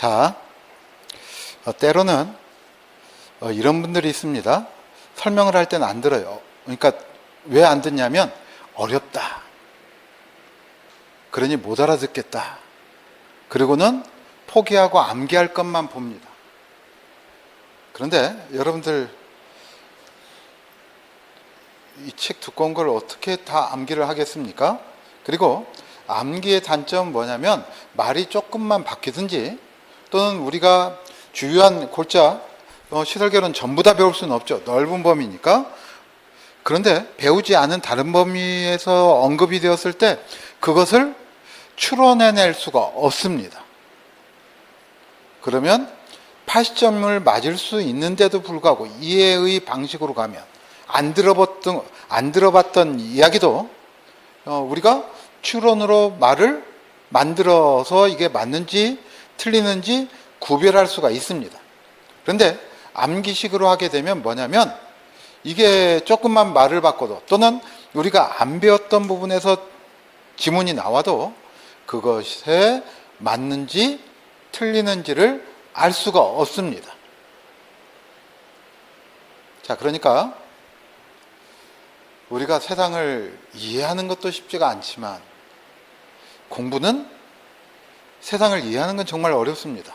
자, 때로는 이런 분들이 있습니다. 설명을 할 때는 안 들어요. 그러니까 왜 안 듣냐면 어렵다. 그러니 못 알아듣겠다. 그리고는 포기하고 암기할 것만 봅니다. 그런데 여러분들 이 책 두꺼운 걸 어떻게 다 암기를 하겠습니까? 그리고 암기의 단점은 뭐냐면 말이 조금만 바뀌든지 또는 우리가 주요한 골자 시설결은 전부 다 배울 수는 없죠. 넓은 범위니까. 그런데 배우지 않은 다른 범위에서 언급이 되었을 때 그것을 추론해낼 수가 없습니다. 그러면 80점을 맞을 수 있는데도 불구하고 이해의 방식으로 가면 안 들어봤던 이야기도 우리가 추론으로 말을 만들어서 이게 맞는지 틀리는지 구별할 수가 있습니다. 그런데 암기식으로 하게 되면 뭐냐면 이게 조금만 말을 바꿔도 또는 우리가 안 배웠던 부분에서 지문이 나와도 그것에 맞는지 틀리는지를 알 수가 없습니다. 자, 그러니까 우리가 세상을 이해하는 것도 쉽지가 않지만 공부는 세상을 이해하는 건 정말 어렵습니다.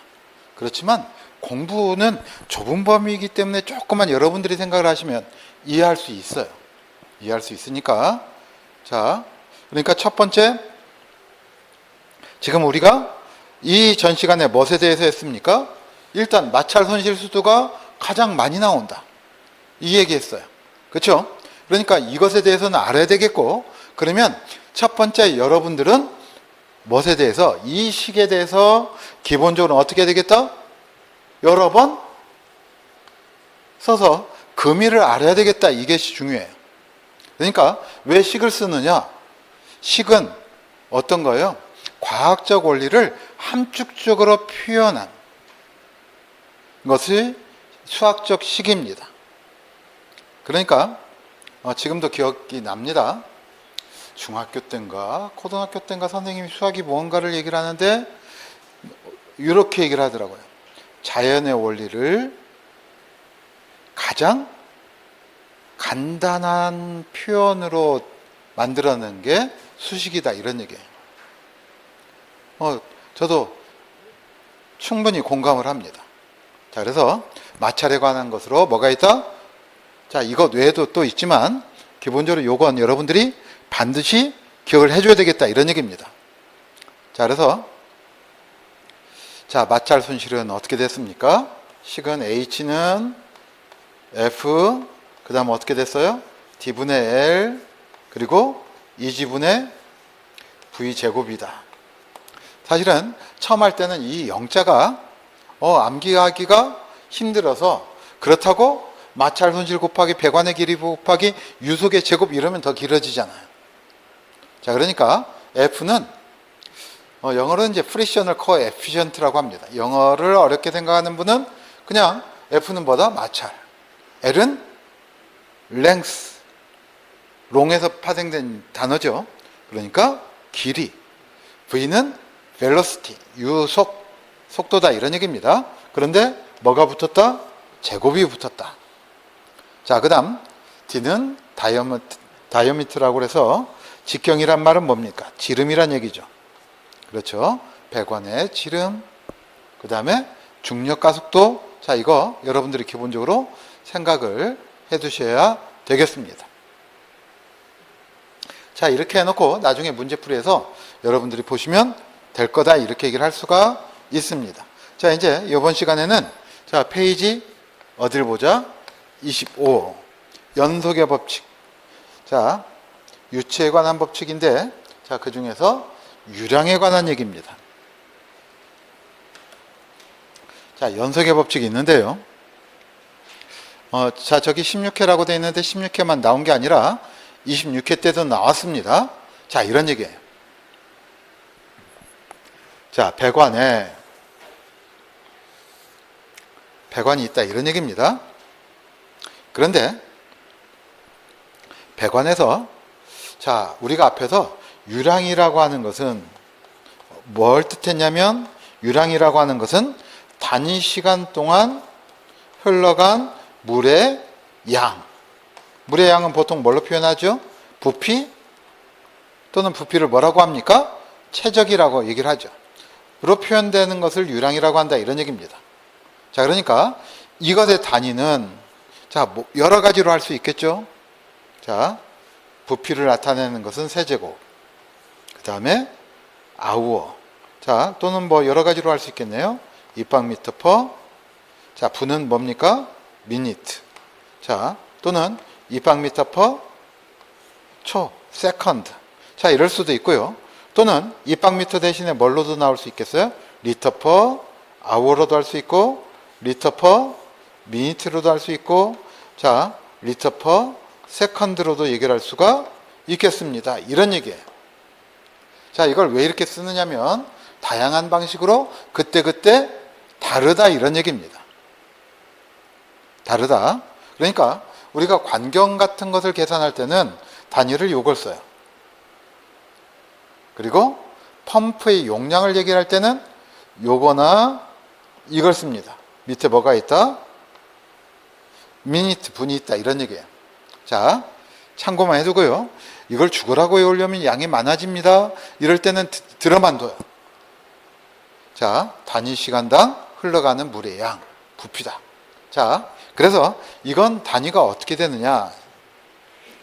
그렇지만 공부는 좁은 범위이기 때문에 조금만 여러분들이 생각을 하시면 이해할 수 있어요. 이해할 수 있으니까. 자, 그러니까 첫 번째, 지금 우리가 이 전 시간에 무엇에 대해서 했습니까? 일단 마찰 손실 수두가 가장 많이 나온다. 이 얘기했어요. 그렇죠? 그러니까 이것에 대해서는 알아야 되겠고, 그러면 첫 번째 여러분들은 무엇에 대해서, 이 식에 대해서 기본적으로 어떻게 해야 되겠다? 여러 번 써서 의미를 알아야 되겠다. 이게 중요해요. 그러니까 왜 식을 쓰느냐? 식은 어떤 거예요? 과학적 원리를 함축적으로 표현한 것이 수학적 식입니다. 그러니까 지금도 기억이 납니다. 중학교 때인가 고등학교 때인가 선생님이 수학이 뭔가를 얘기를 하는데 이렇게 얘기를 하더라고요. 자연의 원리를 가장 간단한 표현으로 만들어낸 게 수식이다, 이런 얘기예요. 저도 충분히 공감을 합니다. 자, 그래서 마찰에 관한 것으로 뭐가 있다? 자, 이것 외에도 또 있지만 기본적으로 요건 여러분들이 반드시 기억을 해줘야 되겠다, 이런 얘기입니다. 자, 그래서 자, 마찰 손실은 어떻게 됐습니까? 식은 H는 F, 그 다음 어떻게 됐어요? D분의 L, 그리고 2G분의 V제곱이다. 사실은 처음 할 때는 이 영자가 암기하기가 힘들어서, 그렇다고 마찰 손실 곱하기 배관의 길이 곱하기 유속의 제곱 이러면 더 길어지잖아요. 자, 그러니까 F는 영어로는 이제 프리셔널 코에피션트라고 합니다. 영어를 어렵게 생각하는 분은 그냥 F는 뭐다? 마찰. L은 length, 롱에서 파생된 단어죠. 그러니까 길이. V는 velocity, 유속, 속도다, 이런 얘기입니다. 그런데 뭐가 붙었다? 제곱이 붙었다. 자, 그 다음 D는 다이어미터라고 해서 직경이란 말은 뭡니까? 지름이란 얘기죠. 그렇죠? 배관의 지름, 그 다음에 중력 가속도. 자, 이거 여러분들이 기본적으로 생각을 해 두셔야 되겠습니다. 자, 이렇게 해놓고 나중에 문제풀이에서 여러분들이 보시면 될 거다, 이렇게 얘기를 할 수가 있습니다. 자, 이제 이번 시간에는 자, 페이지 어딜 보자? 25. 연속의 법칙. 자, 유체에 관한 법칙인데, 자, 그 중에서 유량에 관한 얘기입니다. 자, 연속의 법칙이 있는데요. 자, 저기 16회라고 되어 있는데 16회만 나온 게 아니라 26회 때도 나왔습니다. 자, 이런 얘기예요. 자, 배관이 있다, 이런 얘기입니다. 그런데 배관에서 자, 우리가 앞에서 유량이라고 하는 것은 뭘 뜻했냐면 유량이라고 하는 것은 단위 시간 동안 흘러간 물의 양. 물의 양은 보통 뭘로 표현하죠? 부피 또는 부피를 뭐라고 합니까? 최적이라고 얘기를 하죠. 로 표현되는 것을 유량이라고 한다 이런 얘기입니다. 자, 그러니까 이것의 단위는 자, 뭐 여러 가지로 할 수 있겠죠. 자, 부피를 나타내는 것은 세제곱. 그 다음에 아우어. 자, 또는 뭐 여러 가지로 할 수 있겠네요. 입방미터 퍼. 자, 분은 뭡니까? 미니트. 자, 또는 입방미터 퍼 초, 세컨드. 자, 이럴 수도 있고요. 또는 입방미터 대신에 뭘로도 나올 수 있겠어요? 리터 퍼 아워로도 할 수 있고, 리터 퍼 미니트로도 할 수 있고, 자, 리터 퍼 세컨드로도 얘기를 할 수가 있겠습니다. 이런 얘기예요. 자, 이걸 왜 이렇게 쓰느냐면 다양한 방식으로 그때그때 다르다 이런 얘기입니다. 다르다. 그러니까 우리가 관경 같은 것을 계산할 때는 단위를 요걸 써요. 그리고 펌프의 용량을 얘기할 때는 요거나 이걸 씁니다. 밑에 뭐가 있다? 미니트, 분이 있다 이런 얘기예요. 자, 참고만 해두고요. 이걸 죽으라고 외우려면 양이 많아집니다. 이럴 때는 들어만 둬요. 자, 단위 시간당 흘러가는 물의 양, 부피다. 자, 그래서 이건 단위가 어떻게 되느냐?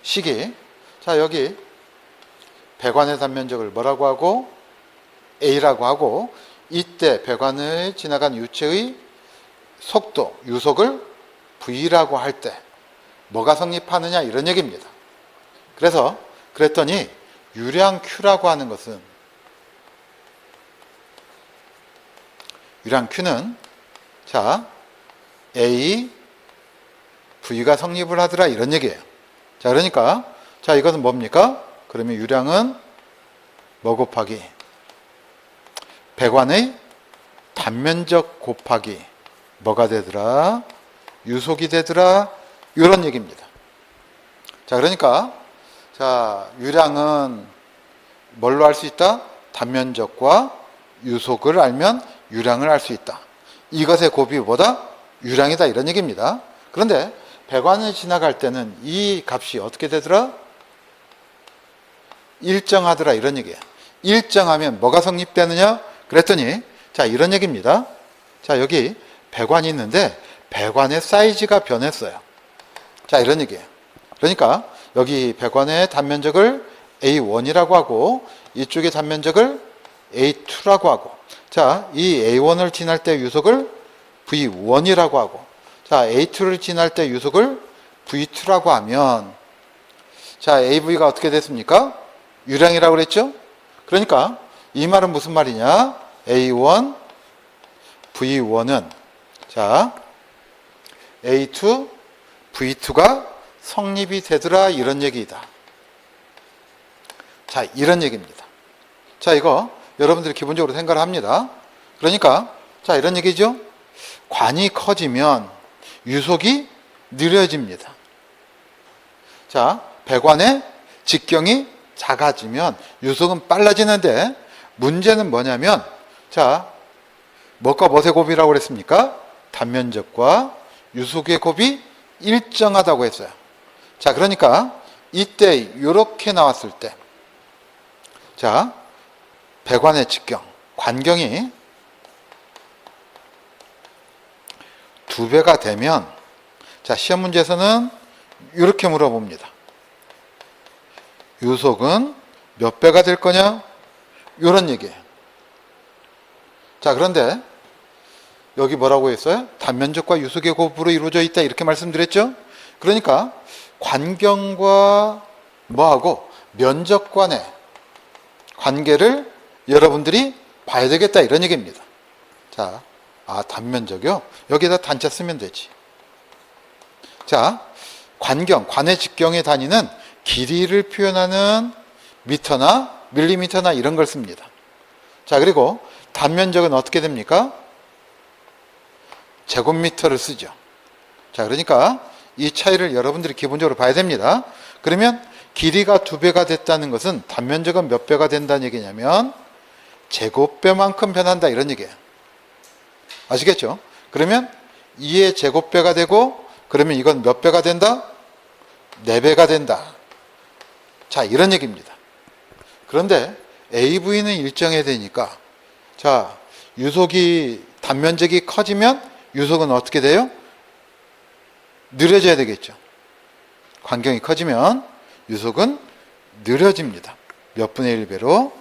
식이. 자, 여기 배관의 단면적을 뭐라고 하고? A라고 하고, 이때 배관을 지나간 유체의 속도, 유속을 V라고 할 때 뭐가 성립하느냐 이런 얘기입니다. 그래서 그랬더니 유량 Q라고 하는 것은, 유량 Q는 자, A, V가 성립을 하더라 이런 얘기예요. 자, 그러니까 자, 이것은 뭡니까? 그러면 유량은 뭐 곱하기? 배관의 단면적 곱하기 뭐가 되더라? 유속이 되더라. 이런 얘기입니다. 자, 그러니까 자, 유량은 뭘로 알 수 있다? 단면적과 유속을 알면 유량을 알 수 있다. 이것의 곱이 뭐다? 유량이다 이런 얘기입니다. 그런데 배관을 지나갈 때는 이 값이 어떻게 되더라? 일정하더라 이런 얘기예요. 일정하면 뭐가 성립되느냐? 그랬더니 자, 이런 얘기입니다. 자, 여기 배관이 있는데 배관의 사이즈가 변했어요. 자, 이런 얘기예요. 그러니까 여기 배관의 단면적을 A1이라고 하고 이쪽의 단면적을 A2라고 하고, 자, 이 A1을 지날 때 유속을 V1이라고 하고, 자, A2를 지날 때 유속을 V2라고 하면 자, AV가 어떻게 됐습니까? 유량이라고 그랬죠? 그러니까 이 말은 무슨 말이냐? A1, V1은 자, A2, V2가 성립이 되더라 이런 얘기이다. 자, 이런 얘기입니다. 자, 이거 여러분들이 기본적으로 생각을 합니다. 그러니까 자, 이런 얘기죠. 관이 커지면 유속이 느려집니다. 자, 배관의 직경이 작아지면 유속은 빨라지는데 문제는 뭐냐면 자, 뭐가 뭐의 곱이라고 그랬습니까? 단면적과 유속의 곱이 일정하다고 했어요. 자, 그러니까 이때 이렇게 나왔을 때 자, 배관의 직경, 관경이 2배가 되면 자, 시험 문제에서는 이렇게 물어봅니다. 유속은 몇 배가 될 거냐? 이런 얘기예요. 자, 그런데 여기 뭐라고 했어요? 단면적과 유속의 곱으로 이루어져 있다 이렇게 말씀드렸죠? 그러니까 관경과 뭐하고 면적 간의 관계를 여러분들이 봐야 되겠다 이런 얘기입니다. 자, 단면적이요? 여기다 단자 쓰면 되지. 자, 관경, 관의 직경의 단위는 길이를 표현하는 미터나 밀리미터나 이런 걸 씁니다. 자, 그리고 단면적은 어떻게 됩니까? 제곱미터를 쓰죠. 자, 그러니까 이 차이를 여러분들이 기본적으로 봐야 됩니다. 그러면 길이가 2배가 됐다는 것은 단면적은 몇 배가 된다는 얘기냐면 제곱배만큼 변한다 이런 얘기예요. 아시겠죠? 그러면 2의 제곱배가 되고, 그러면 이건 몇 배가 된다? 4배가 된다. 자, 이런 얘기입니다. 그런데 AV는 일정해야 되니까, 자, 유속이, 단면적이 커지면 유속은 어떻게 돼요? 느려져야 되겠죠. 관경이 커지면 유속은 느려집니다. 몇 분의 1배로?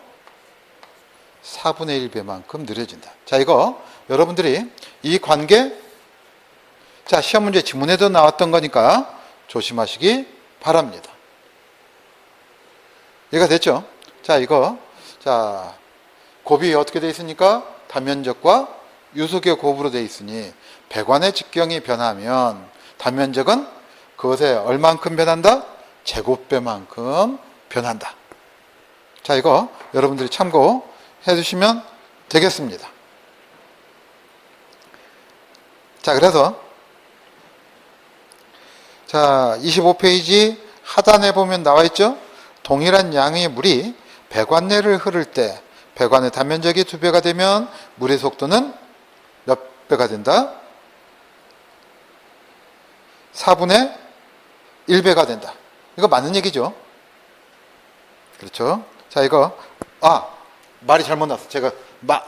4분의 1배만큼 느려진다. 자, 이거 여러분들이 이 관계, 자, 시험 문제 지문에도 나왔던 거니까 조심하시기 바랍니다. 이해가 됐죠? 자, 이거, 자, 곱이 어떻게 되어 있습니까? 단면적과 유속의 곱으로 되어 있으니 배관의 직경이 변하면 단면적은 그것에 얼만큼 변한다? 제곱배만큼 변한다. 자, 이거 여러분들이 참고해 주시면 되겠습니다. 자, 그래서 자, 25페이지 하단에 보면 나와 있죠? 동일한 양의 물이 배관 내를 흐를 때 배관의 단면적이 2배가 되면 물의 속도는 몇 배가 된다? 4분의 1배가 된다. 이거 맞는 얘기죠? 그렇죠? 자, 이거, 말이 잘못 났어. 제가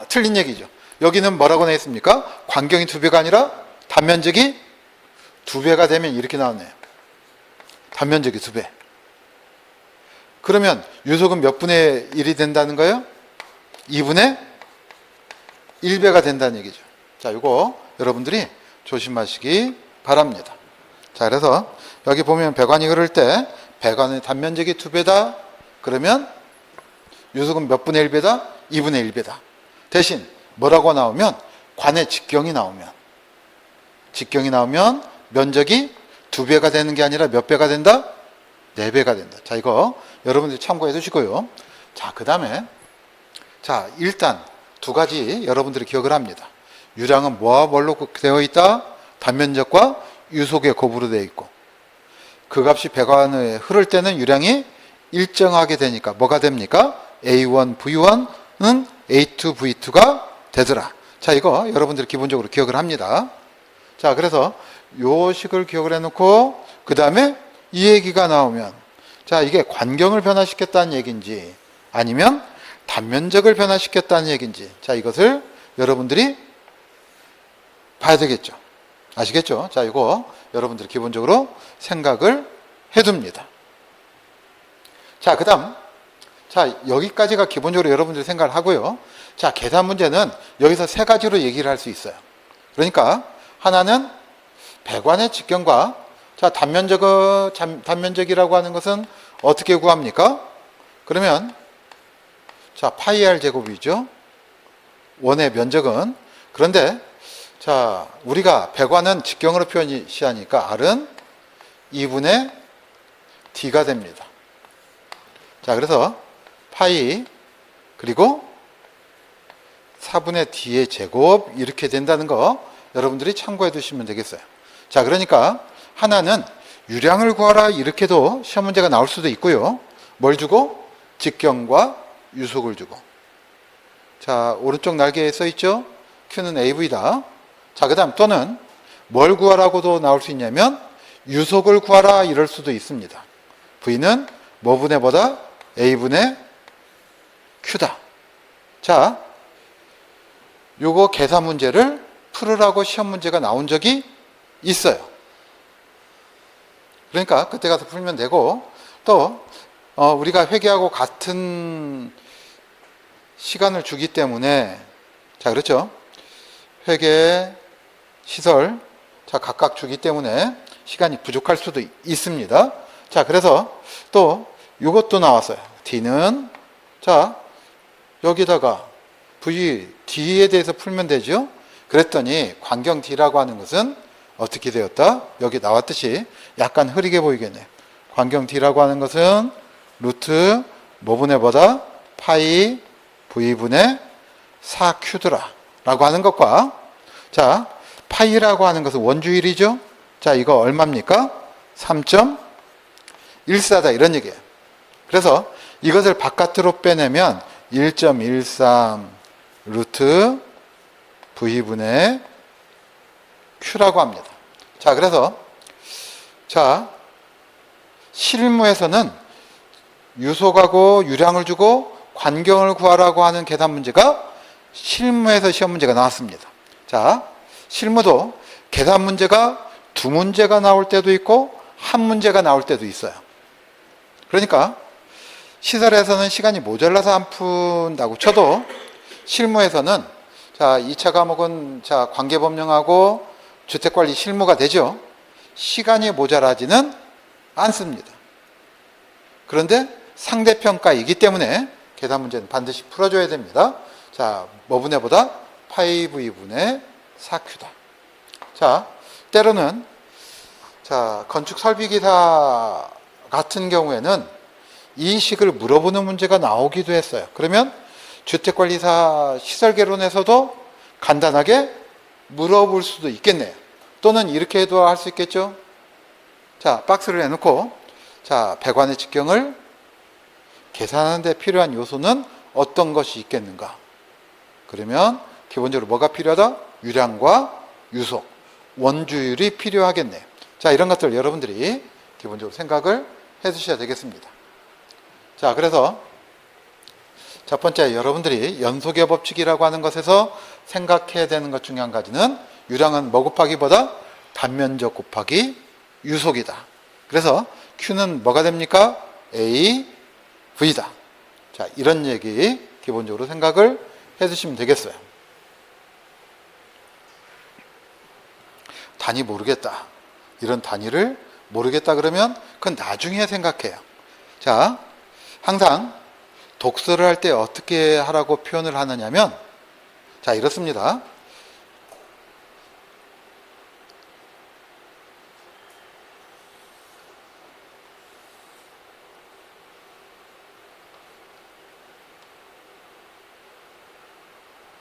틀린 얘기죠. 여기는 뭐라고 나있습니까? 관경이 2배가 아니라 단면적이 2배가 되면 이렇게 나왔네요. 단면적이 2배. 그러면 유속은 몇 분의 1이 된다는 거예요? 2분의 1배가 된다는 얘기죠. 자, 이거 여러분들이 조심하시기 바랍니다. 자, 그래서 여기 보면 배관이 흐를 때 배관의 단면적이 2배다. 그러면 유속은 몇 분의 1배다? 2분의 1배다. 대신 뭐라고 나오면 관의 직경이 나오면 면적이 2배가 되는 게 아니라 몇 배가 된다? 4배가 된다. 자, 이거 여러분들이 참고해 두시고요. 자, 그 다음에 자, 일단 2가지 여러분들이 기억을 합니다. 유량은 뭐와 뭘로 되어 있다? 단면적과 유속의 곱으로 되어 있고, 그 값이 배관에 흐를 때는 유량이 일정하게 되니까 뭐가 됩니까? A1, V1은 A2, V2가 되더라. 자, 이거 여러분들이 기본적으로 기억을 합니다. 자, 그래서 요 식을 기억을 해놓고 그 다음에 이 얘기가 나오면, 자, 이게 관경을 변화시켰다는 얘기인지 아니면 단면적을 변화시켰다는 얘기인지, 자, 이것을 여러분들이 봐야 되겠죠. 아시겠죠? 자, 이거 여러분들이 기본적으로 생각을 해둡니다. 자, 그 다음, 자, 여기까지가 기본적으로 여러분들이 생각을 하고요. 자, 계산 문제는 여기서 3가지로 얘기를 할 수 있어요. 그러니까 하나는 배관의 직경과, 자, 단면적이라고 하는 것은 어떻게 구합니까? 그러면 자, 파이 r 제곱이죠. 원의 면적은. 그런데 자, 우리가 배관은 직경으로 표시하니까 r은 2분의 d가 됩니다. 자, 그래서 파이 그리고 4분의 d의 제곱 이렇게 된다는 거 여러분들이 참고해 두시면 되겠어요. 자, 그러니까 하나는 유량을 구하라 이렇게도 시험 문제가 나올 수도 있고요. 뭘 주고? 직경과 유속을 주고. 자, 오른쪽 날개에 써 있죠? Q는 AV다. 자, 그 다음 또는 뭘 구하라고도 나올 수 있냐면 유속을 구하라 이럴 수도 있습니다. V는 뭐분의 뭐다? A분의 Q다. 자, 요거 계산 문제를 풀으라고 시험 문제가 나온 적이 있어요. 그러니까 그때 가서 풀면 되고, 또 우리가 회계하고 같은 시간을 주기 때문에, 자, 그렇죠? 회계, 시설, 자, 각각 주기 때문에 시간이 부족할 수도 있습니다. 자, 그래서 또 이것도 나왔어요. D는, 자, 여기다가 V, D에 대해서 풀면 되죠? 그랬더니 관경 D라고 하는 것은 어떻게 되었다? 여기 나왔듯이 약간 흐리게 보이겠네요. 관경 D라고 하는 것은 루트 뭐분의 뭐다? 파이 V분의 4Q더라 라고 하는 것과, 자, 파이라고 하는 것은 원주율이죠? 자, 이거 얼마입니까? 3.14다 이런 얘기예요. 그래서 이것을 바깥으로 빼내면 1.13 루트 V분의 Q라고 합니다. 자, 그래서 자, 실무에서는 유속하고 유량을 주고 관경을 구하라고 하는 계산 문제가 실무에서 시험 문제가 나왔습니다. 자, 실무도 계산 문제가 두 문제가 나올 때도 있고 한 문제가 나올 때도 있어요. 그러니까 시설에서는 시간이 모자라서 안 푼다고 쳐도 실무에서는 자, 2차 과목은 자, 관계법령하고 주택관리 실무가 되죠. 시간이 모자라지는 않습니다. 그런데 상대평가이기 때문에 계산 문제는 반드시 풀어줘야 됩니다. 자, 뭐 분해보다 5E분의 4Q다. 자, 때로는 자, 건축 설비기사 같은 경우에는 이 식을 물어보는 문제가 나오기도 했어요. 그러면 주택관리사 시설개론에서도 간단하게 물어볼 수도 있겠네요. 또는 이렇게 해도 할 수 있겠죠. 자, 박스를 해놓고 자, 배관의 직경을 계산하는 데 필요한 요소는 어떤 것이 있겠는가. 그러면 기본적으로 뭐가 필요하다? 유량과 유속, 원주율이 필요하겠네요. 자, 이런 것들 여러분들이 기본적으로 생각을 해 주셔야 되겠습니다. 자, 그래서 첫 번째 여러분들이 연속의 법칙이라고 하는 것에서 생각해야 되는 것 중에 한 가지는 유량은 뭐 곱하기보다 단면적 곱하기 유속이다. 그래서 Q는 뭐가 됩니까? A, V다. 자, 이런 얘기 기본적으로 생각을 해 주시면 되겠어요. 단위 모르겠다. 이런 단위를 모르겠다 그러면 그건 나중에 생각해요. 자, 항상 독서를 할 때 어떻게 하라고 표현을 하느냐면 자, 이렇습니다.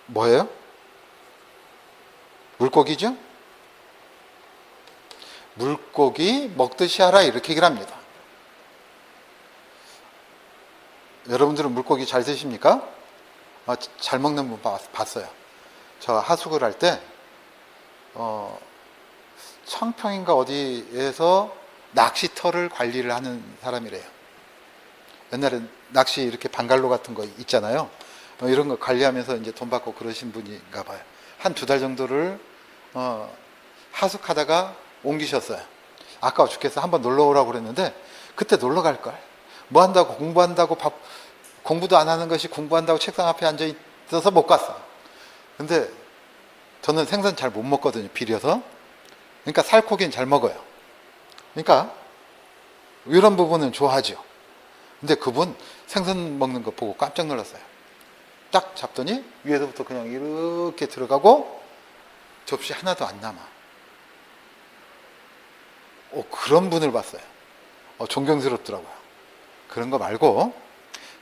뭐예요? 물고기죠? 물고기 먹듯이 하라 이렇게 얘기를 합니다. 여러분들은 물고기 잘 드십니까? 잘 먹는 분 봤어요. 저 하숙을 할 때 청평인가 어디에서 낚시터를 관리를 하는 사람이래요. 옛날에 낚시 이렇게 방갈로 같은 거 있잖아요. 이런 거 관리하면서 이제 돈 받고 그러신 분인가 봐요. 한 두 달 정도를 하숙하다가 옮기셨어요. 아까워 죽겠어. 한번 놀러 오라고 그랬는데 그때 놀러 갈 걸. 뭐 한다고 공부한다고 공부도 안 하는 것이 공부한다고 책상 앞에 앉아 있어서 못 갔어. 근데 저는 생선 잘 못 먹거든요. 비려서. 그러니까 살코기는 잘 먹어요. 그러니까 이런 부분은 좋아하죠. 근데 그분 생선 먹는 거 보고 깜짝 놀랐어요. 딱 잡더니 위에서부터 그냥 이렇게 들어가고 접시 하나도 안 남아. 그런 분을 봤어요. 존경스럽더라고요. 그런 거 말고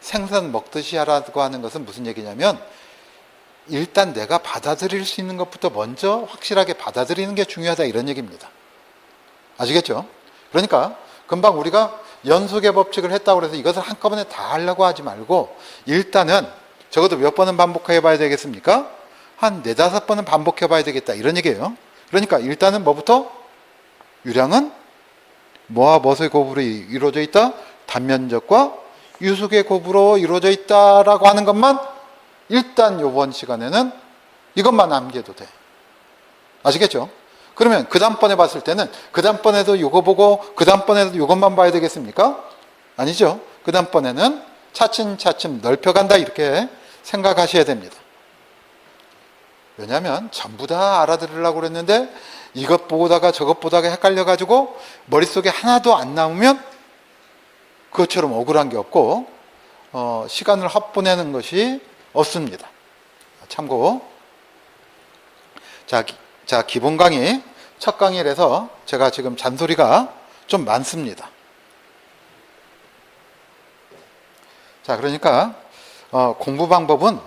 생선 먹듯이 하라고 하는 것은 무슨 얘기냐면 일단 내가 받아들일 수 있는 것부터 먼저 확실하게 받아들이는 게 중요하다 이런 얘기입니다. 아시겠죠? 그러니까 금방 우리가 연속의 법칙을 했다고 해서 이것을 한꺼번에 다 하려고 하지 말고 일단은 적어도 몇 번은 반복해 봐야 되겠습니까? 한 4-5번은 반복해 봐야 되겠다 이런 얘기예요. 그러니까 일단은 뭐부터? 유량은 뭐와 무엇의 곱으로 이루어져 있다? 단면적과 유속의 곱으로 이루어져 있다라고 하는 것만 일단 이번 시간에는 이것만 암기해도 돼. 아시겠죠? 그러면 그 다음번에 봤을 때는 그 다음번에도 이거 보고 그 다음번에도 이것만 봐야 되겠습니까? 아니죠. 그 다음번에는 차츰차츰 넓혀간다 이렇게 생각하셔야 됩니다. 왜냐하면 전부 다 알아들으려고 그랬는데 이것 보다가 저것 보다가 헷갈려가지고 머릿속에 하나도 안 남으면 그것처럼 억울한 게 없고 시간을 헛보내는 것이 없습니다. 참고. 자, 기본 강의 첫 강의라서 제가 지금 잔소리가 좀 많습니다. 자, 그러니까 공부 방법은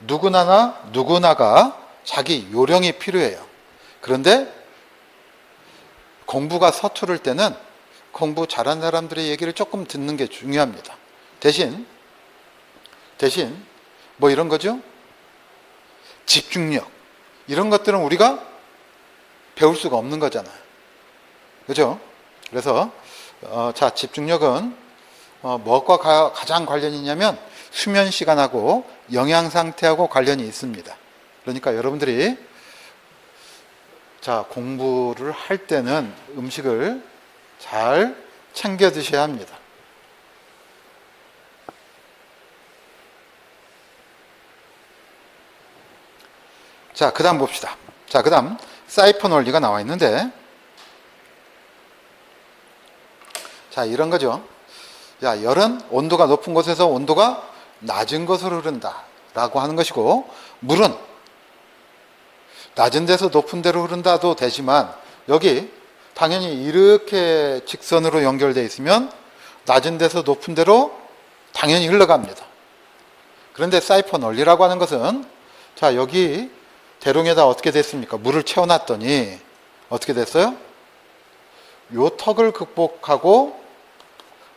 누구나가 자기 요령이 필요해요. 그런데 공부가 서투를 때는 공부 잘한 사람들의 얘기를 조금 듣는 게 중요합니다. 대신 뭐 이런 거죠? 집중력 이런 것들은 우리가 배울 수가 없는 거잖아요. 그죠? 그래서 자, 집중력은 뭐가 가장 관련이 있냐면 수면 시간하고 영양 상태하고 관련이 있습니다. 그러니까 여러분들이 자, 공부를 할 때는 음식을 잘 챙겨 드셔야 합니다. 자, 그 다음 봅시다. 자, 그 다음 사이펀 원리가 나와 있는데, 자, 이런 거죠. 자, 열은 온도가 높은 곳에서 온도가 낮은 곳으로 흐른다 라고 하는 것이고, 물은 낮은 데서 높은 데로 흐른다도 되지만, 여기 당연히 이렇게 직선으로 연결되어 있으면 낮은 데서 높은 데로 당연히 흘러갑니다. 그런데 사이펀 원리라고 하는 것은, 자, 여기 대롱에다 어떻게 됐습니까? 물을 채워놨더니 어떻게 됐어요? 요 턱을 극복하고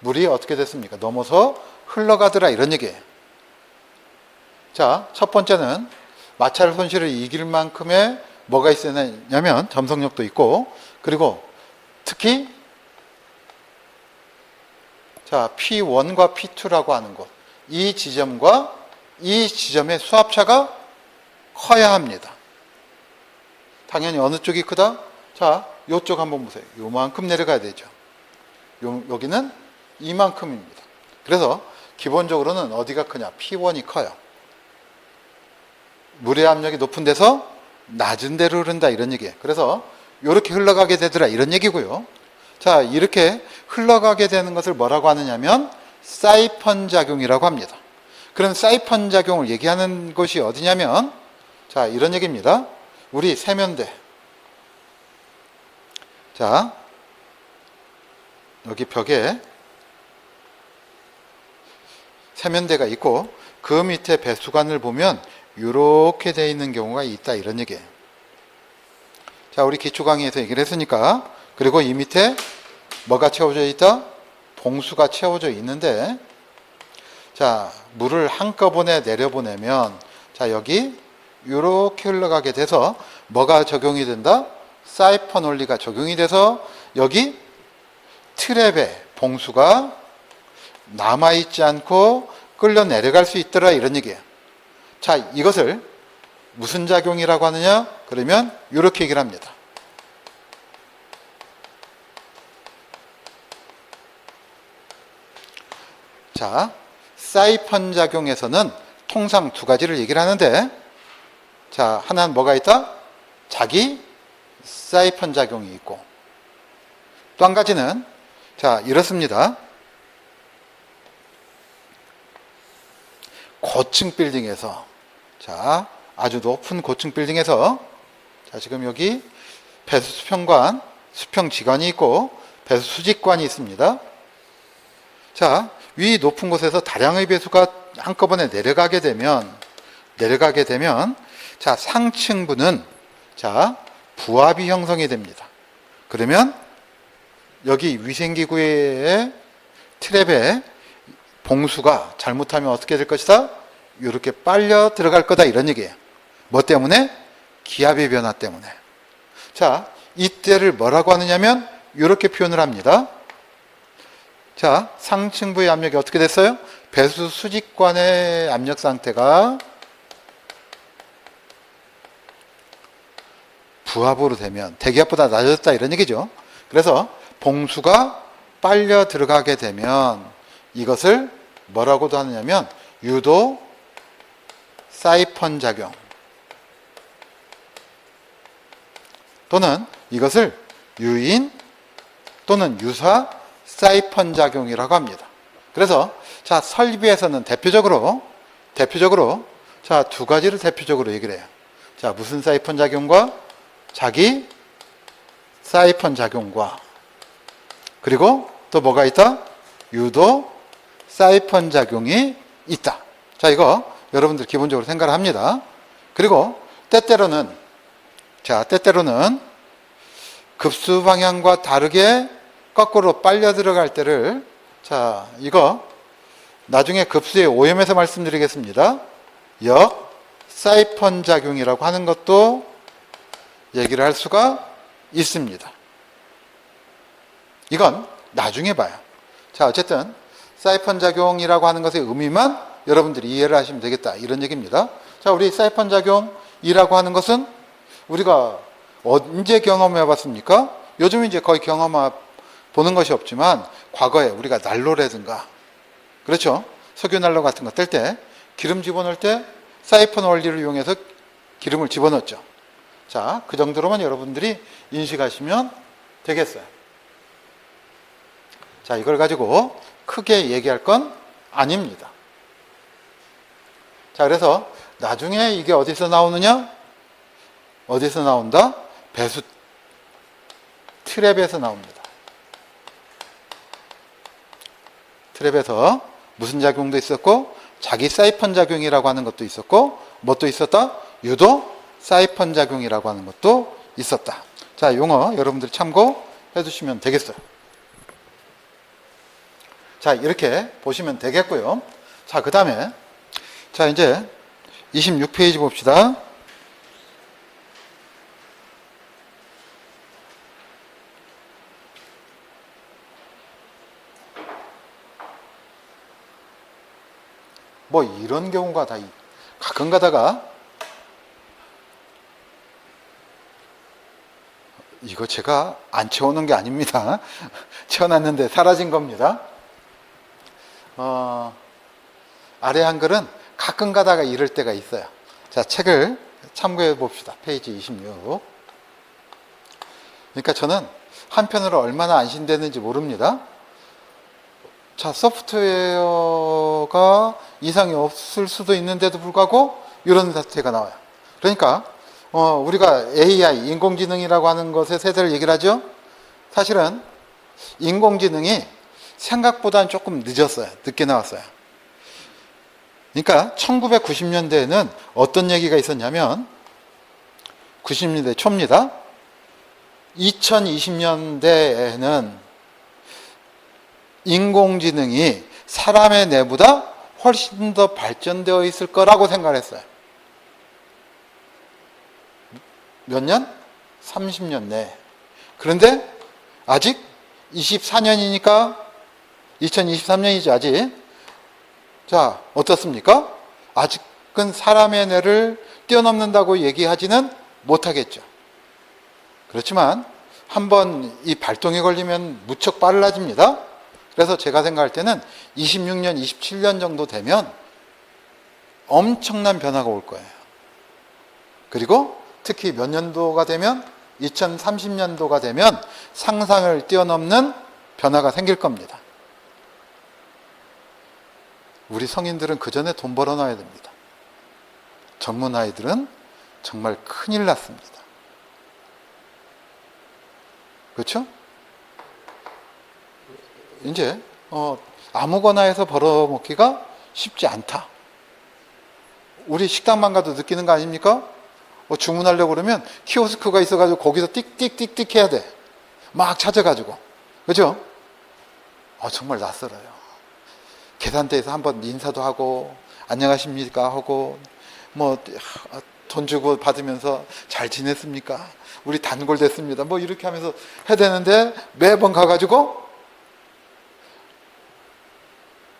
물이 어떻게 됐습니까? 넘어서 흘러가더라, 이런 얘기예요. 자, 첫 번째는 마찰 손실을 이길 만큼의 뭐가 있어야 되냐면 점성력도 있고, 그리고 특히 자, P1과 P2라고 하는 곳, 이 지점과 이 지점의 수압차가 커야 합니다. 당연히 어느 쪽이 크다? 자, 요쪽 한번 보세요. 요만큼 내려가야 되죠. 여기는 이만큼입니다. 그래서 기본적으로는 어디가 크냐? P1이 커요. 물의 압력이 높은 데서 낮은 데로 흐른다, 이런 얘기예요. 그래서 이렇게 흘러가게 되더라, 이런 얘기고요. 자, 이렇게 흘러가게 되는 것을 뭐라고 하느냐면 사이펀 작용이라고 합니다. 그럼 사이펀 작용을 얘기하는 곳이 어디냐면, 자, 이런 얘기입니다. 우리 세면대. 자, 여기 벽에 세면대가 있고 그 밑에 배수관을 보면 이렇게 되어 있는 경우가 있다, 이런 얘기예요. 자, 우리 기초 강의에서 얘기를 했으니까. 그리고 이 밑에 뭐가 채워져 있다? 봉수가 채워져 있는데, 자, 물을 한꺼번에 내려보내면, 자, 여기 이렇게 흘러가게 돼서 뭐가 적용이 된다? 사이펀 원리가 적용이 돼서 여기 트랩에 봉수가 남아있지 않고 끌려 내려갈 수 있더라, 이런 얘기예요. 자, 이것을 무슨 작용이라고 하느냐? 그러면 이렇게 얘기를 합니다. 자, 사이펀 작용에서는 통상 두 가지를 얘기를 하는데, 자, 하나는 뭐가 있다? 자기 사이펀 작용이 있고, 또 한 가지는 자, 이렇습니다. 고층 빌딩에서, 자, 아주 높은 고층 빌딩에서, 자, 지금 여기 배수 수평관, 수평 지관이 있고 배수 수직관이 있습니다. 자, 위 높은 곳에서 다량의 배수가 한꺼번에 내려가게 되면 자, 상층부는 자, 부압이 형성이 됩니다. 그러면 여기 위생기구의 트랩에 봉수가 잘못하면 어떻게 될 것이다? 이렇게 빨려 들어갈 거다, 이런 얘기예요. 뭐 때문에? 기압의 변화 때문에. 자, 이때를 뭐라고 하느냐면 이렇게 표현을 합니다. 자, 상층부의 압력이 어떻게 됐어요? 배수 수직관의 압력 상태가 부압으로 되면 대기압보다 낮아졌다, 이런 얘기죠. 그래서 봉수가 빨려 들어가게 되면 이것을 뭐라고도 하느냐면 유도 사이펀 작용, 또는 이것을 유인 또는 유사 사이펀 작용이라고 합니다. 그래서 자, 설비에서는 대표적으로 자, 두 가지를 대표적으로 얘기를 해요. 자, 무슨 사이펀 작용과 자기 사이펀 작용과, 그리고 또 뭐가 있다? 유도 사이펀 작용이 있다. 자, 이거 여러분들 기본적으로 생각을 합니다. 그리고 때때로는 급수 방향과 다르게 거꾸로 빨려 들어갈 때를, 자, 이거 나중에 급수의 오염에서 말씀드리겠습니다. 역 사이펀 작용이라고 하는 것도 얘기를 할 수가 있습니다. 이건 나중에 봐요. 자, 어쨌든 사이펀 작용이라고 하는 것의 의미만 여러분들이 이해를 하시면 되겠다, 이런 얘기입니다. 자, 우리 사이펀 작용이라고 하는 것은 우리가 언제 경험해 봤습니까? 요즘 이제 거의 보는 것이 없지만 과거에 우리가 난로라든가, 그렇죠? 석유 난로 같은 거 뗄 때 기름 집어넣을 때 사이펀 원리를 이용해서 기름을 집어넣었죠. 자, 그 정도로만 여러분들이 인식하시면 되겠어요. 자, 이걸 가지고 크게 얘기할 건 아닙니다. 자, 그래서 나중에 이게 어디서 나오느냐? 어디서 나온다? 배수 트랩에서 나옵니다. 트랩에서 무슨 작용도 있었고, 자기 사이펀 작용이라고 하는 것도 있었고, 뭣도 있었다? 유도 사이펀 작용이라고 하는 것도 있었다. 자, 용어 여러분들이 참고해 주시면 되겠어요. 자, 이렇게 보시면 되겠고요. 자, 그 다음에, 자, 이제 26페이지 봅시다. 뭐 이런 경우가 다 가끔 가다가, 이거 제가 안 채워놓은 게 아닙니다. 채워놨는데 사라진 겁니다. 아래 한글은 가끔 가다가 이럴 때가 있어요. 자, 책을 참고해 봅시다. 페이지 26. 그러니까 저는 한편으로 얼마나 안심되는지 모릅니다. 자, 소프트웨어가 이상이 없을 수도 있는데도 불구하고 이런 사태가 나와요. 그러니까 우리가 AI, 인공지능이라고 하는 것의 세대를 얘기를 하죠. 사실은 인공지능이 생각보다는 조금 늦었어요. 늦게 나왔어요. 그러니까 1990년대에는 어떤 얘기가 있었냐면, 90년대 초입니다. 2020년대에는 인공지능이 사람의 뇌보다 훨씬 더 발전되어 있을 거라고 생각을 했어요. 몇 년? 30년 내에. 그런데 아직 24년이니까 2023년이죠, 아직. 자, 어떻습니까? 아직은 사람의 뇌를 뛰어넘는다고 얘기하지는 못하겠죠. 그렇지만 한번 이 발동이 걸리면 무척 빨라집니다. 그래서 제가 생각할 때는 26년, 27년 정도 되면 엄청난 변화가 올 거예요. 그리고 특히 몇 년도가 되면, 2030년도가 되면 상상을 뛰어넘는 변화가 생길 겁니다. 우리 성인들은 그 전에 돈 벌어놔야 됩니다. 젊은 아이들은 정말 큰일 났습니다. 그렇죠? 이제 아무거나 해서 벌어먹기가 쉽지 않다. 우리 식당만 가도 느끼는 거 아닙니까? 주문하려고 그러면 키오스크가 있어가지고 거기서 띡띡띡띡 해야 돼. 막 찾아가지고. 그죠? 정말 낯설어요. 계산대에서 한번 인사도 하고, 안녕하십니까 하고, 뭐 돈 주고 받으면서 잘 지냈습니까? 우리 단골 됐습니다. 뭐 이렇게 하면서 해야 되는데, 매번 가가지고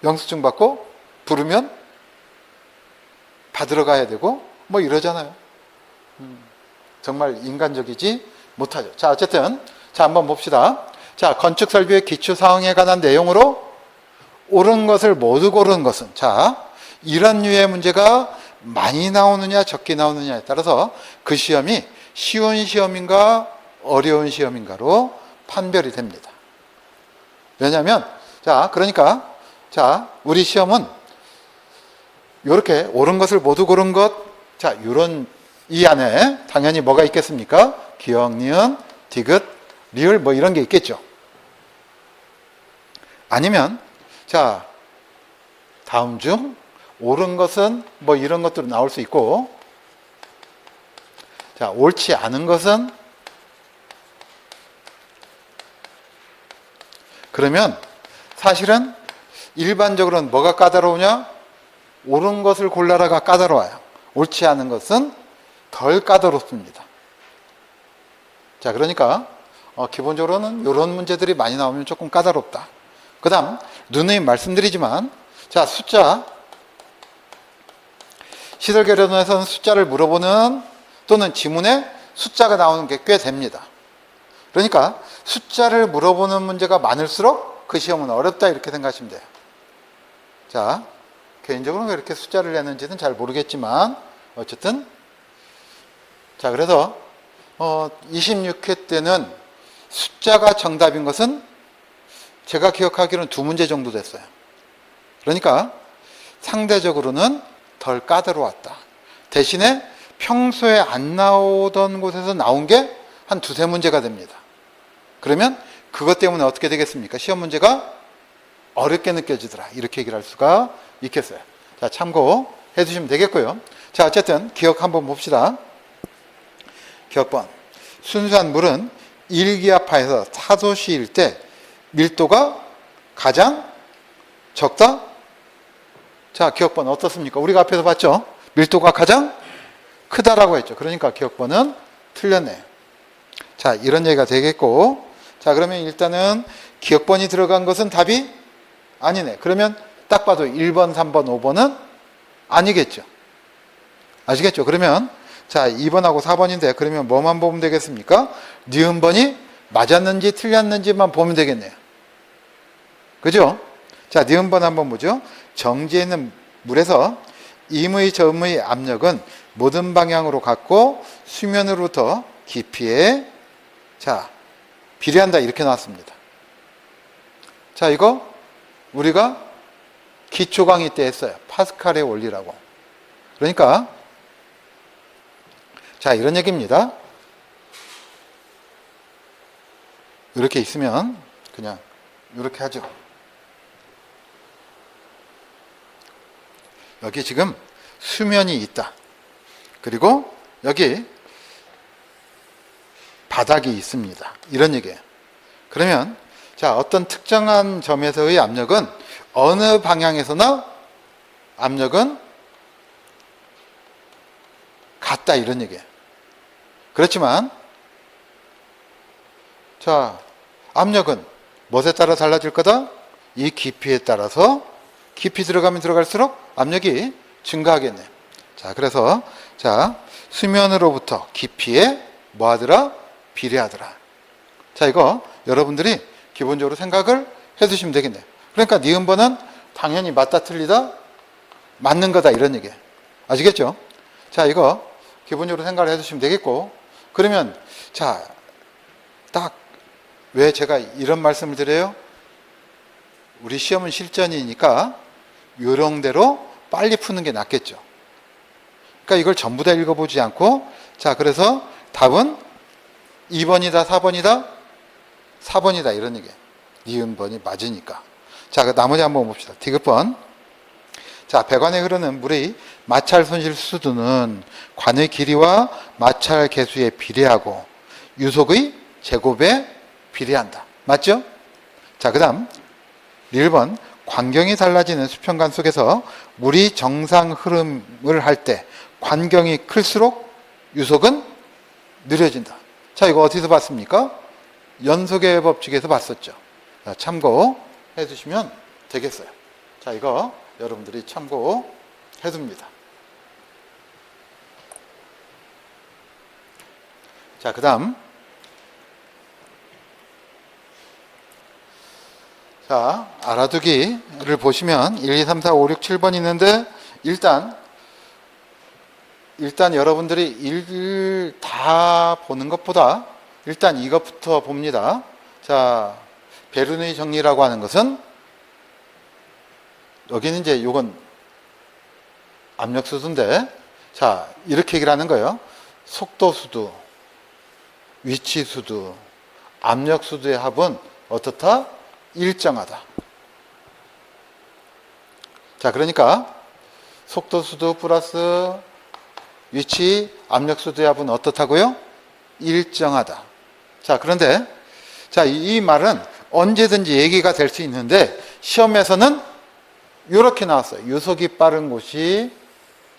영수증 받고 부르면 받으러 가야 되고 뭐 이러잖아요. 정말 인간적이지 못하죠. 자, 어쨌든 자, 한번 봅시다. 자, 건축 설비의 기초 사항에 관한 내용으로 옳은 것을 모두 고르는 것은, 자, 이런 류의 문제가 많이 나오느냐 적게 나오느냐에 따라서 그 시험이 쉬운 시험인가 어려운 시험인가로 판별이 됩니다. 왜냐하면, 자, 그러니까 자, 우리 시험은 이렇게 옳은 것을 모두 고른 것, 자, 이런, 이 안에 당연히 뭐가 있겠습니까? 기역, 니은, 디귿, 리을 뭐 이런 게 있겠죠. 아니면 자, 다음 중 옳은 것은 뭐 이런 것들로 나올 수 있고, 자, 옳지 않은 것은, 그러면 사실은 일반적으로는 뭐가 까다로우냐? 옳은 것을 골라라가 까다로워요. 옳지 않은 것은 덜 까다롭습니다. 자, 그러니까 기본적으로는 이런 문제들이 많이 나오면 조금 까다롭다. 그 다음 누누이 말씀드리지만, 자, 숫자 시설 결론에서는 숫자를 물어보는 또는 지문에 숫자가 나오는 게 꽤 됩니다. 그러니까 숫자를 물어보는 문제가 많을수록 그 시험은 어렵다 이렇게 생각하시면 돼요. 자, 개인적으로 왜 이렇게 숫자를 내는지는 잘 모르겠지만 어쨌든, 자, 그래서 26회 때는 숫자가 정답인 것은 제가 기억하기로는 2문제 정도 됐어요. 그러니까 상대적으로는 덜 까다로웠다. 대신에 평소에 안 나오던 곳에서 나온 게 한 2-3문제가 됩니다. 그러면 그것 때문에 어떻게 되겠습니까? 시험 문제가 어렵게 느껴지더라. 이렇게 얘기를 할 수가 있겠어요. 자, 참고해 주시면 되겠고요. 자, 어쨌든 기억 한번 봅시다. 기억번. 순수한 물은 일기압하에서 사도시일 때 밀도가 가장 적다? 자, 기억번 어떻습니까? 우리가 앞에서 봤죠? 밀도가 가장 크다라고 했죠. 그러니까 기억번은 틀렸네요. 자, 이런 얘기가 되겠고, 자, 그러면 일단은 기억번이 들어간 것은 답이 아니네. 그러면 딱 봐도 1번, 3번, 5번은 아니겠죠. 아시겠죠? 그러면 자, 2번하고 4번인데 그러면 뭐만 보면 되겠습니까? 니은번이 맞았는지 틀렸는지만 보면 되겠네요. 그죠? 자, 니은번 한번 보죠. 정지에 있는 물에서 임의, 점의 압력은 모든 방향으로 갖고 수면으로부터 깊이에, 자, 비례한다 이렇게 나왔습니다. 자, 이거 우리가 기초 강의 때 했어요. 파스칼의 원리라고. 그러니까 자, 이런 얘기입니다. 이렇게 있으면 그냥 이렇게 하죠. 여기 지금 수면이 있다. 그리고 여기 바닥이 있습니다. 이런 얘기예요. 그러면 자, 어떤 특정한 점에서의 압력은 어느 방향에서나 압력은 같다 이런 얘기예요. 그렇지만 자, 압력은 무엇에 따라 달라질 거다? 이 깊이에 따라서 깊이 들어가면 들어갈수록 압력이 증가하겠네요. 자, 그래서 자, 수면으로부터 깊이에 뭐 하더라? 비례하더라. 자, 이거 여러분들이 기본적으로 생각을 해두시면 되겠네요. 그러니까 니은번은 당연히 맞다 틀리다 맞는 거다 이런 얘기예요. 아시겠죠? 자, 이거 기본적으로 생각을 해두시면 되겠고, 그러면 자, 딱 왜 제가 이런 말씀을 드려요? 우리 시험은 실전이니까 요령대로 빨리 푸는 게 낫겠죠. 그러니까 이걸 전부 다 읽어보지 않고, 자, 그래서 답은 2번이다, 4번이다? 4번이다 이런 얘기예요. 니은번이 맞으니까. 자, 나머지 한번 봅시다. 디귿번. 자, 배관에 흐르는 물의 마찰 손실 수두는 관의 길이와 마찰 개수에 비례하고 유속의 제곱에 비례한다. 맞죠? 자, 그 다음 1번. 관경이 달라지는 수평관 속에서 물이 정상 흐름을 할 때 관경이 클수록 유속은 느려진다. 자, 이거 어디서 봤습니까? 연속의 법칙에서 봤었죠. 자, 참고해 주시면 되겠어요. 자, 이거 여러분들이 참고해 둡니다. 자, 그 다음 자, 알아두기를 보시면 1, 2, 3, 4, 5, 6, 7번 있는데 일단 여러분들이 다 보는 것보다 일단 이것부터 봅니다. 자, 베르누이 정리라고 하는 것은 여기는 이제 요건 압력수두인데, 자, 이렇게 얘기를 하는 거예요. 속도수두, 위치수두, 압력수두의 합은 어떻다? 일정하다. 자, 그러니까 속도수두 플러스 위치, 압력수두의 합은 어떻다고요? 일정하다. 자, 그런데 자, 이 말은 언제든지 얘기가 될 수 있는데 시험에서는 이렇게 나왔어요. 유속이 빠른 곳이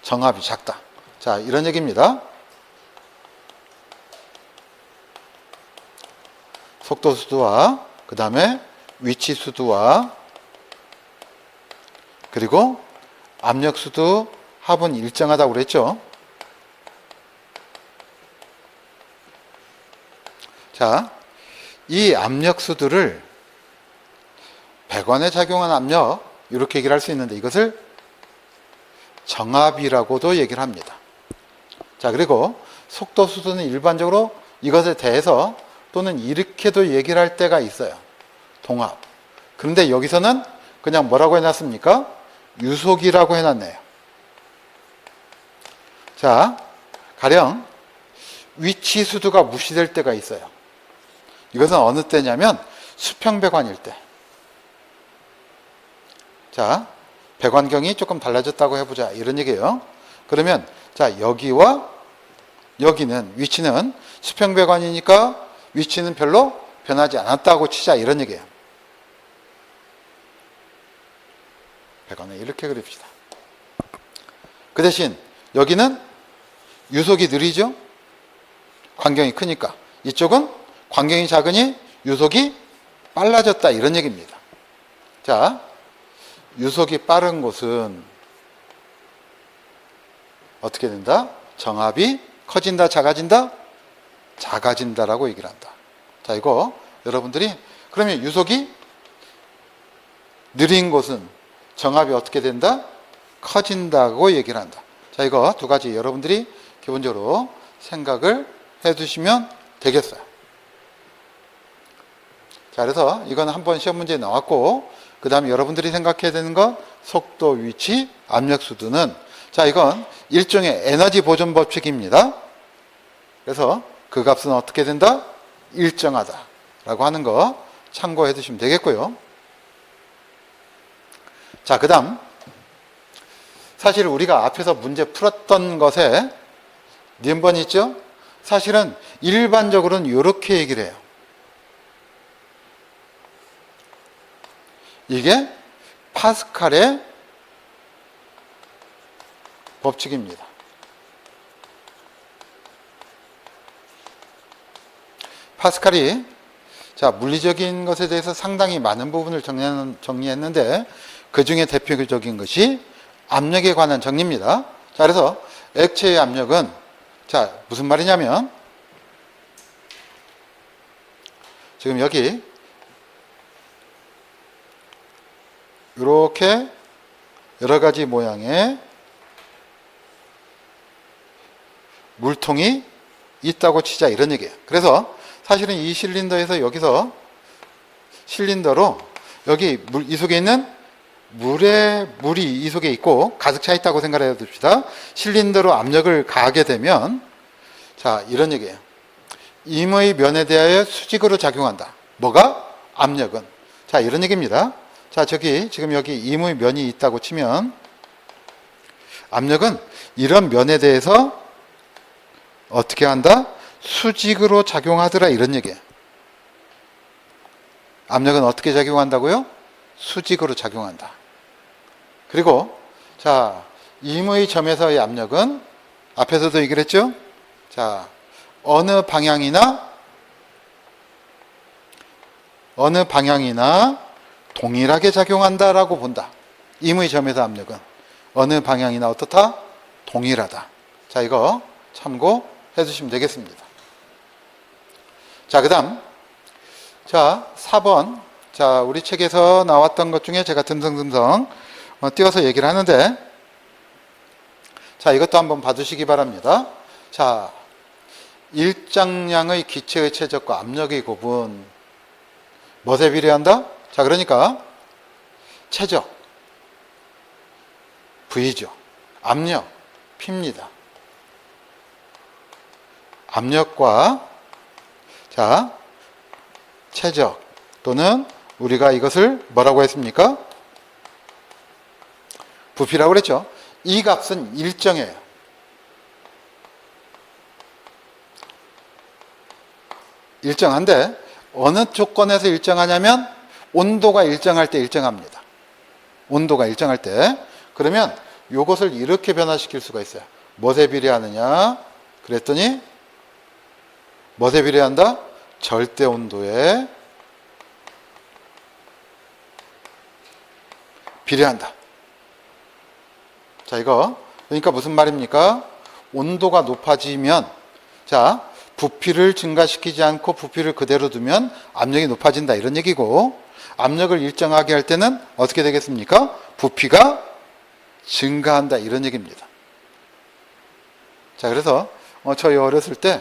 정압이 작다. 자, 이런 얘기입니다. 속도 수두와 그 다음에 위치 수두와 그리고 압력 수두 합은 일정하다고 그랬죠. 자, 이 압력 수두를 배관에 작용한 압력 이렇게 얘기를 할 수 있는데 이것을 정압이라고도 얘기를 합니다. 자, 그리고 속도 수두는 일반적으로 이것에 대해서 또는 이렇게도 얘기를 할 때가 있어요. 동압. 그런데 여기서는 그냥 뭐라고 해놨습니까? 유속이라고 해놨네요. 자, 가령 위치 수두가 무시될 때가 있어요. 이것은 어느 때냐면 수평배관일 때. 자, 배관경이 조금 달라졌다고 해보자 이런 얘기예요. 그러면 자, 여기와 여기는 위치는 수평배관이니까 위치는 별로 변하지 않았다고 치자 이런 얘기예요. 배관을 이렇게 그립시다. 그 대신 여기는 유속이 느리죠? 광경이 크니까. 이쪽은 광경이 작으니 유속이 빨라졌다 이런 얘기입니다. 자, 유속이 빠른 곳은 어떻게 된다? 정압이 커진다, 작아진다? 작아진다라고 얘기를 한다. 자, 이거 여러분들이 그러면 유속이 느린 곳은 정압이 어떻게 된다? 커진다고 얘기를 한다. 자, 이거 두 가지 여러분들이 기본적으로 생각을 해두시면 되겠어요. 자, 그래서 이건 한번 시험 문제에 나왔고, 그 다음에 여러분들이 생각해야 되는 건 속도, 위치, 압력 수두는 자, 이건 일종의 에너지 보존 법칙입니다. 그래서 그 값은 어떻게 된다? 일정하다 라고 하는 거 참고해 두시면 되겠고요. 자, 그 다음 사실 우리가 앞에서 문제 풀었던 것에 니은번이 있죠? 사실은 일반적으로는 이렇게 얘기를 해요. 이게 파스칼의 법칙입니다. 파스칼이 자, 물리적인 것에 대해서 상당히 많은 부분을 정리했는데 그 중에 대표적인 것이 압력에 관한 정리입니다. 자, 그래서 액체의 압력은 자, 무슨 말이냐면 지금 여기 이렇게 여러 가지 모양의 물통이 있다고 치자 이런 얘기예요. 그래서 사실은 이 실린더에서 여기서 실린더로 여기 이 속에 있는 물이 이 속에 있고 가득 차 있다고 생각해 둡시다. 실린더로 압력을 가하게 되면 자, 이런 얘기예요. 임의 면에 대하여 수직으로 작용한다. 뭐가? 압력은. 자, 이런 얘기입니다. 자, 지금 여기 임의 면이 있다고 치면 압력은 이런 면에 대해서 어떻게 한다? 수직으로 작용하더라 이런 얘기예요. 압력은 어떻게 작용한다고요? 수직으로 작용한다. 그리고 자, 임의 점에서의 압력은 앞에서도 얘기를 했죠? 자, 어느 방향이나 동일하게 작용한다라고 본다. 임의 점에서 압력은 어느 방향이나 어떻다? 동일하다. 자, 이거 참고해 주시면 되겠습니다. 자, 그 다음 자, 4번 자, 우리 책에서 나왔던 것 중에 제가 듬성듬성 띄워서 얘기를 하는데 자, 이것도 한번 봐주시기 바랍니다. 자, 일정량의 기체의 최적과 압력의 곱은 무엇에 비례한다? 자, 그러니까 최적 V죠. 압력 P입니다. 압력과 자, 최적 또는 우리가 이것을 뭐라고 했습니까? 부피라고 그랬죠. 이 값은 일정해요. 일정한데 어느 조건에서 일정하냐면 온도가 일정할 때 일정합니다. 온도가 일정할 때. 그러면 이것을 이렇게 변화시킬 수가 있어요. 무엇에 비례하느냐? 그랬더니 무엇에 비례한다? 절대 온도에 비례한다. 자, 이거 그러니까 무슨 말입니까? 온도가 높아지면 자, 부피를 증가시키지 않고 부피를 그대로 두면 압력이 높아진다 이런 얘기고, 압력을 일정하게 할 때는 어떻게 되겠습니까? 부피가 증가한다 이런 얘기입니다. 자, 그래서 저희 어렸을 때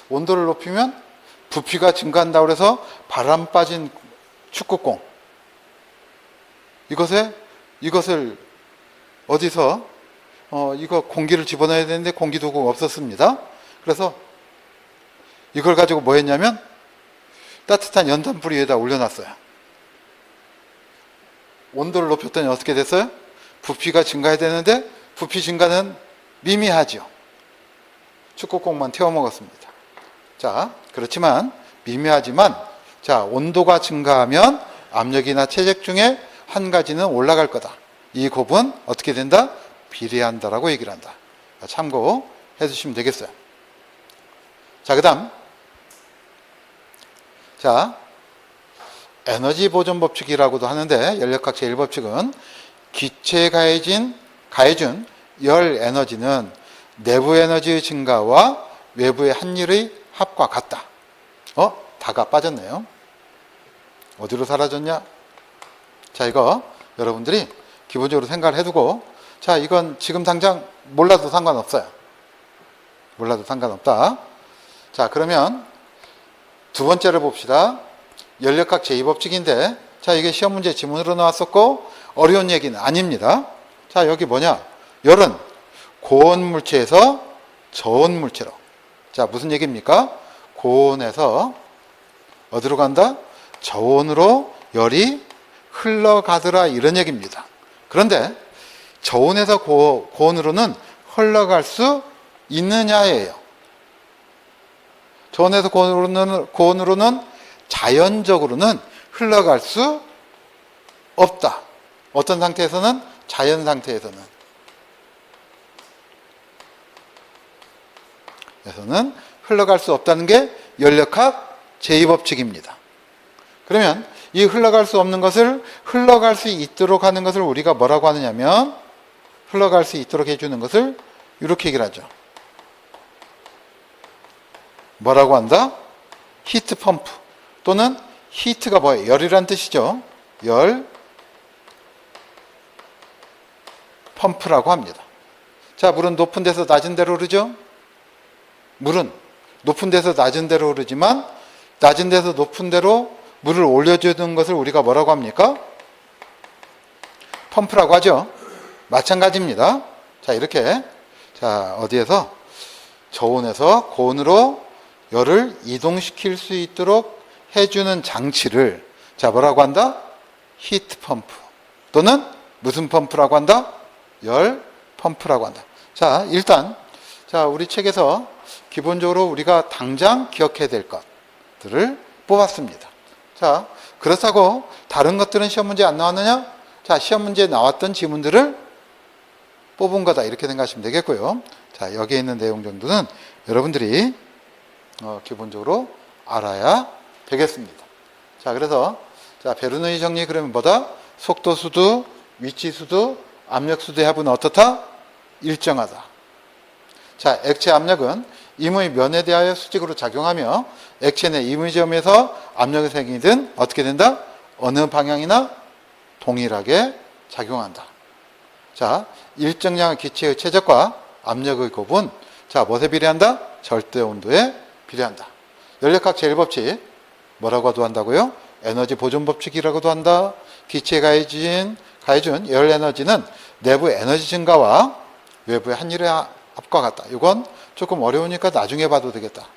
온도를 높이면 부피가 증가한다고 해서 바람 빠진 축구공, 이것을 어디서 이거 공기를 집어넣어야 되는데 공기도구가 없었습니다. 그래서 이걸 가지고 뭐 했냐면 따뜻한 연탄불 위에다 올려놨어요. 온도를 높였더니 어떻게 됐어요? 부피가 증가해야 되는데 부피 증가는 미미하죠. 축구공만 태워 먹었습니다. 자, 그렇지만 미미하지만 자, 온도가 증가하면 압력이나 체적 중에 한 가지는 올라갈 거다. 이 곱은 어떻게 된다? 비례한다라고 얘기를 한다. 참고해 주시면 되겠어요. 자, 그 다음 자, 에너지 보존 법칙이라고도 하는데, 연력학 제1법칙은 기체에 가해준 열 에너지는 내부 에너지의 증가와 외부의 한율의 합과 같다. 다가 빠졌네요. 어디로 사라졌냐? 자, 이거 여러분들이 기본적으로 생각을 해두고, 자, 이건 지금 당장 몰라도 상관없어요. 몰라도 상관없다. 자, 그러면 두 번째를 봅시다. 연력학 제2법칙인데, 자, 이게 시험 문제 지문으로 나왔었고 어려운 얘기는 아닙니다. 자, 여기 뭐냐? 열은 고온 물체에서 저온 물체로. 자, 무슨 얘기입니까? 고온에서 어디로 간다? 저온으로 열이 흘러가더라 이런 얘기입니다. 그런데 저온에서 고온으로는 흘러갈 수 있느냐예요. 저온에서 고온으로는 자연적으로는 흘러갈 수 없다. 어떤 상태에서는? 자연 상태에서는. 에서는 흘러갈 수 없다는 게 연력학 제2법칙입니다. 그러면 이 흘러갈 수 없는 것을 흘러갈 수 있도록 하는 것을 우리가 뭐라고 하느냐면, 흘러갈 수 있도록 해주는 것을 이렇게 얘기를 하죠. 뭐라고 한다? 히트 펌프 또는 히트가 뭐예요? 열이란 뜻이죠. 열 펌프라고 합니다. 자, 물은 높은 데서 낮은 데로 흐르죠. 물은 높은 데서 낮은 데로 흐르지만 낮은 데서 높은 데로 물을 올려주는 것을 우리가 뭐라고 합니까? 펌프라고 하죠. 마찬가지입니다. 자, 이렇게 자, 어디에서? 저온에서 고온으로 열을 이동시킬 수 있도록 해주는 장치를 자, 뭐라고 한다? 히트 펌프 또는 무슨 펌프라고 한다? 열 펌프라고 한다. 자, 일단 자, 우리 책에서 기본적으로 우리가 당장 기억해야 될 것들을 뽑았습니다. 자, 그렇다고 다른 것들은 시험 문제 안 나왔느냐? 자, 시험 문제에 나왔던 지문들을 뽑은 거다 이렇게 생각하시면 되겠고요. 자, 여기에 있는 내용 정도는 여러분들이 기본적으로 알아야 되겠습니다. 자, 그래서 자, 베르누이 정리 그러면 뭐다? 속도 수도, 위치 수도, 압력 수도의 합은 어떻다? 일정하다. 자, 액체 압력은 임의 면에 대하여 수직으로 작용하며 액체 내 임의점에서 압력이 생기든 어떻게 된다? 어느 방향이나 동일하게 작용한다. 자, 일정량의 기체의 최적과 압력의 곱은 자, 무엇에 비례한다? 절대 온도에 비례한다. 연력학 제1법칙 뭐라고도 한다고요? 에너지 보존 법칙이라고도 한다. 기체에 가해준 열 에너지는 내부 에너지 증가와 외부의 한율의 합과 같다. 이건 조금 어려우니까 나중에 봐도 되겠다.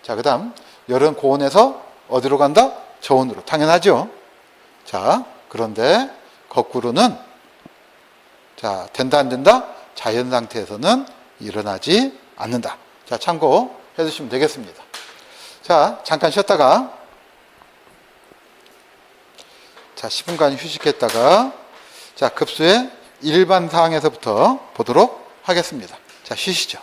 자, 그 다음 열은 고온에서 어디로 간다? 저온으로. 당연하죠. 자, 그런데 거꾸로는 자, 된다 안 된다? 자연 상태에서는 일어나지 않는다. 자, 참고해 주시면 되겠습니다. 자, 잠깐 쉬었다가 자, 10분간 휴식했다가 자, 급수의 일반 사항에서부터 보도록 하겠습니다. 자, 쉬시죠.